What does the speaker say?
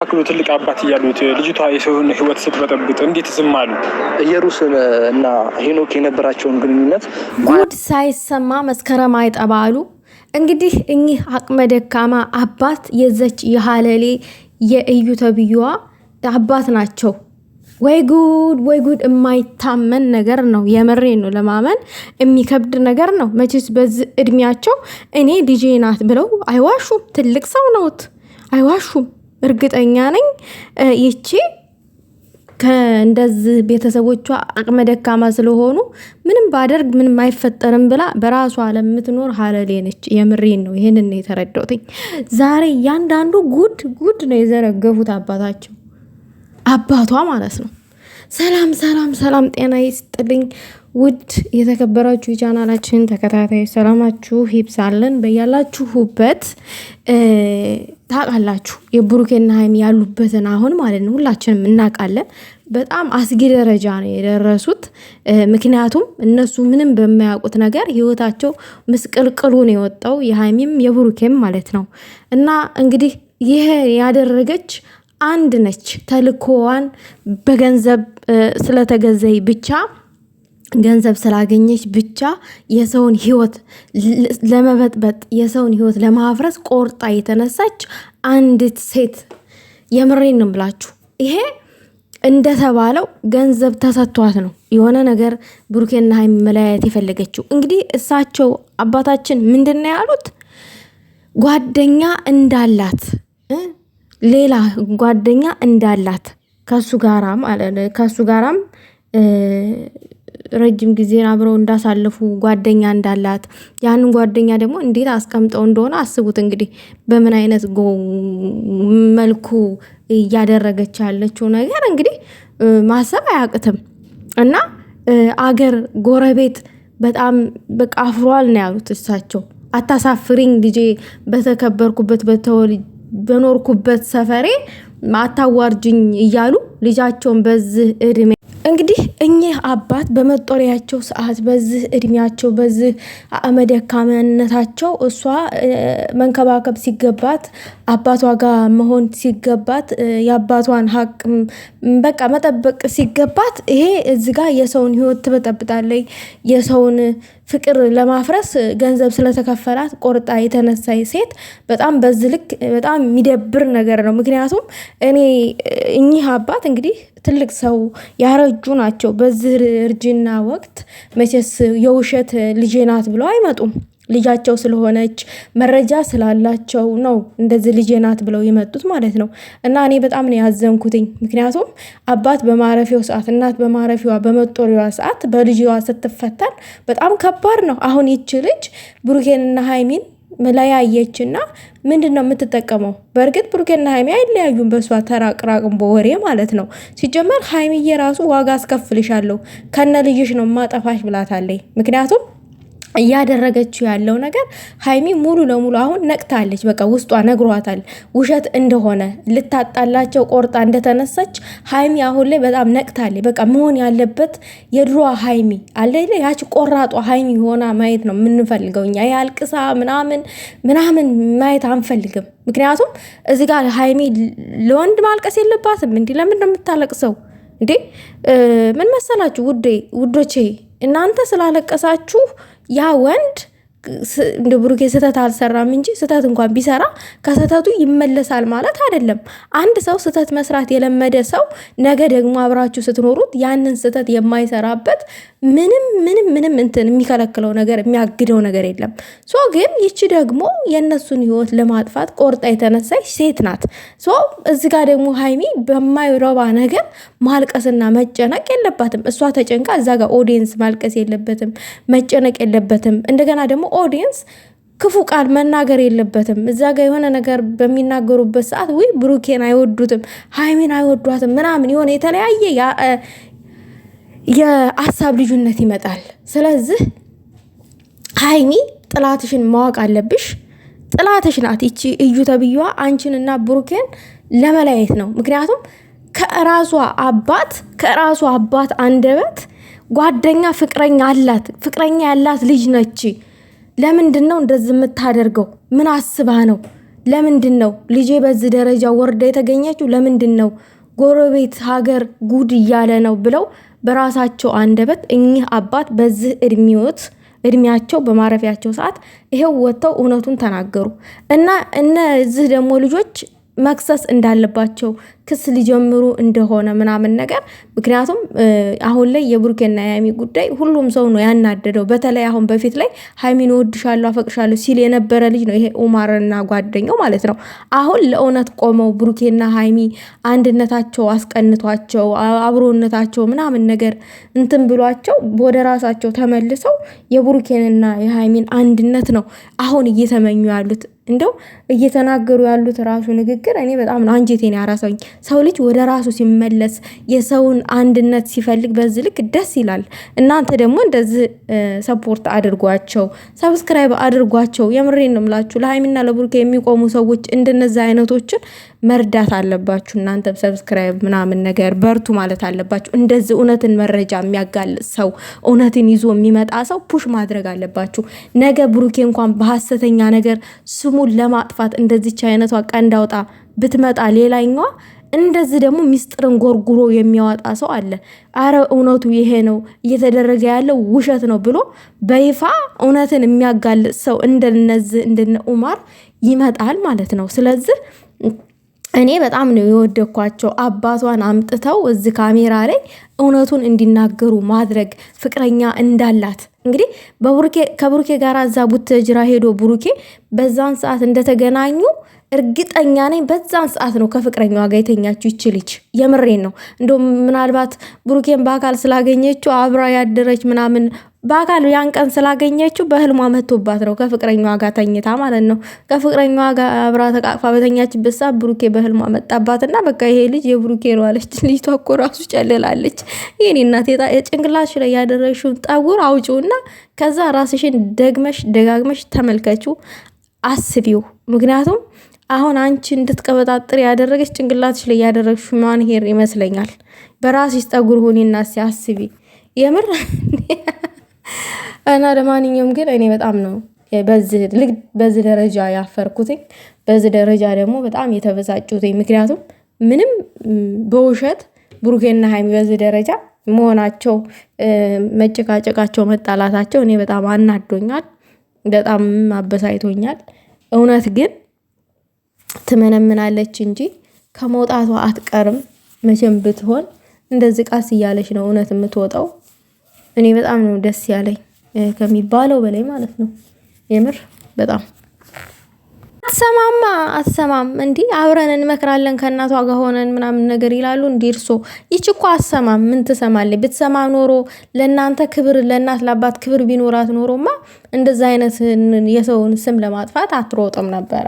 አክሎ ትልቅ አባት እያሉት ልጅቷ የሰውን ህይወት ስትበጠብጥ እንዴት ዝም አሉ? ኢየሩስ እና ሄኖክ የነበራቸውን ግንኙነት ጉድ ሳይሰማ መስከረም አይጠባሉ። እንግዲህ እኚህ አቅመ ደካማ አባት የዘች የሃለሌ የእዩ ተብዩዋ አባት ናቸው። ወይ ጉድ! የማይታመን ነገር ነው። የመሬ ነው፣ ለማመን የሚከብድ ነገር ነው። መቼስ በዚህ እድሜያቸው እኔ ልጄ ናት ብለው አይዋሹም። ትልቅ ሰው ነውት፣ አይዋሹም። እርግጠኛ ነኝ ይቺ ከእንደዚህ ቤተሰቦቿ አቅመ ደካማ ስለሆኑ ምንም ባደርግ ምንም አይፈጠርም ብላ በራሷ ለምትኖር ሃለሌ ነች። የምሬን ነው። ይሄንን ነው የተረዳሁት። ዛሬ እያንዳንዱ ጉድ ነው የዘረገፉት አባቷ ማለት ነው። ሰላም ጤና ይስጥልኝ። ውድ የተከበራችሁ የቻናላችን ተከታታይ ሰላማችሁ ይብዛልን በያላችሁበት። ታውቃላችሁ የብሩኬና ሃይሚ ያሉበትን አሁን ማለት ነው ሁላችንም እናውቃለን። በጣም አስጊ ደረጃ ነው የደረሱት። ምክንያቱም እነሱ ምንም በማያውቁት ነገር ህይወታቸው ምስቅልቅሉ ነው የወጣው፣ የሃይሚም የብሩኬም ማለት ነው። እና እንግዲህ ይሄ ያደረገች አንድ ነች። ተልኮዋን በገንዘብ ስለተገዘይ ብቻ ገንዘብ ስላገኘች ብቻ የሰውን ህይወት ለመበጥበጥ የሰውን ህይወት ለማፍረስ ቆርጣ የተነሳች አንዲት ሴት። የምሬን ነው ብላችሁ ይሄ እንደተባለው ገንዘብ ተሰጥቷት ነው የሆነ ነገር ብሩኬና ሃይሚ መለያየት የፈለገችው። እንግዲህ እሳቸው አባታችን ምንድነው ያሉት? ጓደኛ እንዳላት ሌላ ጓደኛ እንዳላት ከሱ ጋራም ረጅም ጊዜ አብረው እንዳሳለፉ ጓደኛ እንዳላት፣ ያንን ጓደኛ ደግሞ እንዴት አስቀምጠው እንደሆነ አስቡት። እንግዲህ በምን አይነት መልኩ እያደረገች ያለችው ነገር እንግዲህ ማሰብ አያቅትም። እና አገር ጎረቤት በጣም በቃ አፍሯል ነው ያሉት እሳቸው። አታሳፍሪኝ ልጄ፣ በተከበርኩበት በኖርኩበት ሰፈሬ አታዋርጅኝ እያሉ ልጃቸውን በዚህ እድሜ እንግዲህ እኚህ አባት በመጦሪያቸው ሰዓት በዚህ እድሜያቸው በዚህ አቅመ ደካማነታቸው እሷ መንከባከብ ሲገባት አባቷ ጋር መሆን ሲገባት የአባቷን ሀቅ በቃ መጠበቅ ሲገባት ይሄ እዚህ ጋር የሰውን ህይወት ትበጠብጣለች። የሰውን ፍቅር ለማፍረስ ገንዘብ ስለተከፈላት ቆርጣ የተነሳይ ሴት በጣም በዚህ ልክ በጣም የሚደብር ነገር ነው። ምክንያቱም እኚህ አባት እንግዲህ ትልቅ ሰው ያረጁ ናቸው። በዚህ እርጅና ወቅት መቼስ የውሸት ልጄ ናት ብለው አይመጡም። ልጃቸው ስለሆነች መረጃ ስላላቸው ነው እንደዚህ ልጄ ናት ብለው የመጡት ማለት ነው። እና እኔ በጣም ነው ያዘንኩትኝ። ምክንያቱም አባት በማረፊያው ሰዓት፣ እናት በማረፊያዋ በመጦሪያዋ ሰዓት በልጅዋ ስትፈተን በጣም ከባድ ነው። አሁን ይች ልጅ ብሩኬንና ሃይሚን መለያየችና ምንድነው የምትጠቀመው? በእርግጥ ብሩኬንና ሃይሚ አይለያዩም። በሷ ተራቅራቅም በወሬ ማለት ነው። ሲጀመር ሃይሚዬ ራሱ ዋጋ አስከፍልሻለሁ ከነ ልጅሽ ነው ማጠፋሽ ብላታለች። ምክንያቱም እያደረገችው ያለው ነገር ሃይሚ ሙሉ ለሙሉ አሁን ነቅታለች። በቃ ውስጧ ነግሯታል ውሸት እንደሆነ፣ ልታጣላቸው ቆርጣ እንደተነሳች ሃይሚ አሁን ላይ በጣም ነቅታለች። በቃ መሆን ያለበት የድሮዋ ሃይሚ አለ ያቺ ቆራጧ ሃይሚ ሆና ማየት ነው የምንፈልገው እኛ። ያልቅሳ ምናምን ማየት አንፈልግም። ምክንያቱም እዚህ ጋር ሃይሚ ለወንድ ማልቀስ የለባትም። እንዲህ ለምን ነው የምታለቅሰው እንዴ? ምን መሰላችሁ ውዶቼ፣ እናንተ ስላለቀሳችሁ ያ ወንድ እንደ ብሩኬ ስህተት አልሰራም እንጂ ስህተት እንኳን ቢሰራ ከስህተቱ ይመለሳል ማለት አይደለም። አንድ ሰው ስህተት መስራት የለመደ ሰው ነገ ደግሞ አብራችሁ ስትኖሩት ያንን ስህተት የማይሰራበት ምንም እንትን የሚከለክለው ነገር የሚያግደው ነገር የለም። ሶ ግን ይቺ ደግሞ የእነሱን ህይወት ለማጥፋት ቆርጣ የተነሳች ሴት ናት። ሶ እዚህ ጋር ደግሞ ሃይሚ በማይረባ ነገር ማልቀስና መጨነቅ የለባትም። እሷ ተጨንቃ እዛ ጋር ኦዲየንስ ማልቀስ የለበትም፣ መጨነቅ የለበትም። እንደገና ደግሞ ኦዲየንስ ክፉ ቃል መናገር የለበትም። እዛ ጋር የሆነ ነገር በሚናገሩበት ሰዓት ወይ ብሩኬን አይወዱትም፣ ሃይሚን አይወዷትም ምናምን የሆነ የተለያየ የሀሳብ ልዩነት ይመጣል። ስለዚህ ሃይሚ ጥላትሽን ማወቅ አለብሽ። ጥላትሽ ናት ይቺ እዩ ተብዩዋ አንቺንና ብሩኬን ለመለያየት ነው። ምክንያቱም ከራሷ አባት አንደበት ጓደኛ ፍቅረኛ ያላት ልጅ ነች። ለምንድን ነው እንደዚህ የምታደርገው? ምን አስባ ነው? ለምንድነው ልጄ በዚህ ደረጃ ወርዳ የተገኘችው? ለምንድነው ጎረቤት ሀገር ጉድ እያለ ነው ብለው በራሳቸው አንደበት እኚህ አባት በዚህ እድሜያቸው በማረፊያቸው ሰዓት ይሄው ወጥተው እውነቱን ተናገሩ እና እነዚህ ደግሞ ልጆች መክሰስ እንዳለባቸው ክስ ሊጀምሩ እንደሆነ ምናምን ነገር። ምክንያቱም አሁን ላይ የብሩኬና የሃይሚ ጉዳይ ሁሉም ሰው ነው ያናደደው። በተለይ አሁን በፊት ላይ ሃይሚን ወድሻለሁ አፈቅሻለሁ ሲል የነበረ ልጅ ነው ይሄ ኡማርና ጓደኛው ማለት ነው። አሁን ለእውነት ቆመው ብሩኬና ሃይሚ አንድነታቸው አስቀንቷቸው አብሮነታቸው ምናምን ነገር እንትን ብሏቸው ወደ ራሳቸው ተመልሰው የብሩኬንና የሃይሚን አንድነት ነው አሁን እየተመኙ ያሉት። እንደው እየተናገሩ ያሉት ራሱ ንግግር እኔ በጣም ነው አንጀቴን ያራሰኝ። ሰው ልጅ ወደ ራሱ ሲመለስ የሰውን አንድነት ሲፈልግ በዚህ ልክ ደስ ይላል። እናንተ ደግሞ እንደዚህ ሰፖርት አድርጓቸው፣ ሰብስክራይብ አድርጓቸው። የምሬን ነው የምላችሁ። ለሃይሚና ለብሩኬ የሚቆሙ ሰዎች እንደነዚህ አይነቶችን መርዳት አለባችሁ። እናንተም ሰብስክራይብ ምናምን ነገር በርቱ ማለት አለባችሁ። እንደዚህ እውነትን መረጃ የሚያጋልጥ ሰው እውነትን ይዞ የሚመጣ ሰው ፑሽ ማድረግ አለባችሁ። ነገ ብሩኬ እንኳን በሐሰተኛ ነገር ስሙን ለማጥፋት እንደዚች አይነቷ ቀንዳውጣ ብትመጣ ሌላኛዋ እንደዚህ ደግሞ ሚስጥርን ጎርጉሮ የሚያወጣ ሰው አለ። አረ እውነቱ ይሄ ነው እየተደረገ ያለው ውሸት ነው ብሎ በይፋ እውነትን የሚያጋልጥ ሰው እንደነዚህ እንደነ ኡማር ይመጣል ማለት ነው። ስለዚህ እኔ በጣም ነው የወደኳቸው። አባቷን አምጥተው እዚህ ካሜራ ላይ እውነቱን እንዲናገሩ ማድረግ ፍቅረኛ እንዳላት እንግዲህ ከብሩኬ ጋር እዛ ቡታጅራ ሄዶ ብሩኬ በዛን ሰዓት እንደተገናኙ እርግጠኛ ነኝ። በዛን ሰዓት ነው ከፍቅረኛዋ ጋር የተኛችው ይች ልጅ። የምሬን ነው። እንደውም ምናልባት ብሩኬን በአካል ስላገኘችው አብራ ያደረች ምናምን በአካል ያን ቀን ስላገኘችው በህልሟ መጥቶባት ነው ከፍቅረኛዋ ጋር ተኝታ ማለት ነው። ከፍቅረኛዋ ጋር አብራ ተቃቅፋ በተኛችበት ሰዓት ብሩኬ በህልሟ መጣባትና በቃ ይሄ ልጅ የብሩኬ ነው አለች። ልጅቷ እኮ ራሱ ጨልላለች። የኔ እናት ጭንቅላትሽ ላይ ያደረግሽውን ጠጉር አውጪውና ከዛ ራስሽን ደጋግመሽ ተመልከችው፣ አስቢው። ምክንያቱም አሁን አንቺ እንድትቀበጣጥር ያደረገች ጭንቅላትሽ ላይ ያደረግሽው ማን ሄር ይመስለኛል። በራስሽ ጠጉር ሆኔና አስቢ የምር እና ለማንኛውም ግን እኔ በጣም ነው በዚህ ደረጃ ያፈርኩትኝ። በዚህ ደረጃ ደግሞ በጣም የተበሳጩትኝ። ምክንያቱም ምንም በውሸት ብሩኬና ሃይሚ በዚህ ደረጃ መሆናቸው፣ መጨቃጨቃቸው፣ መጣላታቸው እኔ በጣም አናዶኛል፣ በጣም አበሳይቶኛል። እውነት ግን ትመነምናለች እንጂ ከመውጣቷ አትቀርም። መቼም ብትሆን እንደዚህ ቃስ እያለች ነው እውነት የምትወጣው። እኔ በጣም ነው ደስ ያለኝ ከሚባለው በላይ ማለት ነው። የምር በጣም አትሰማም እንዲህ አብረን እንመክራለን ከእናቷ ጋር ሆነን ምናምን ነገር ይላሉ። እንዲህ እርሶ ይች እኮ አትሰማም። ምን ትሰማለች? ብትሰማ ኖሮ ለእናንተ ክብር፣ ለእናት ለአባት ክብር ቢኖራት ኖሮማ እንደዛ አይነት የሰውን ስም ለማጥፋት አትሮጥም ነበረ።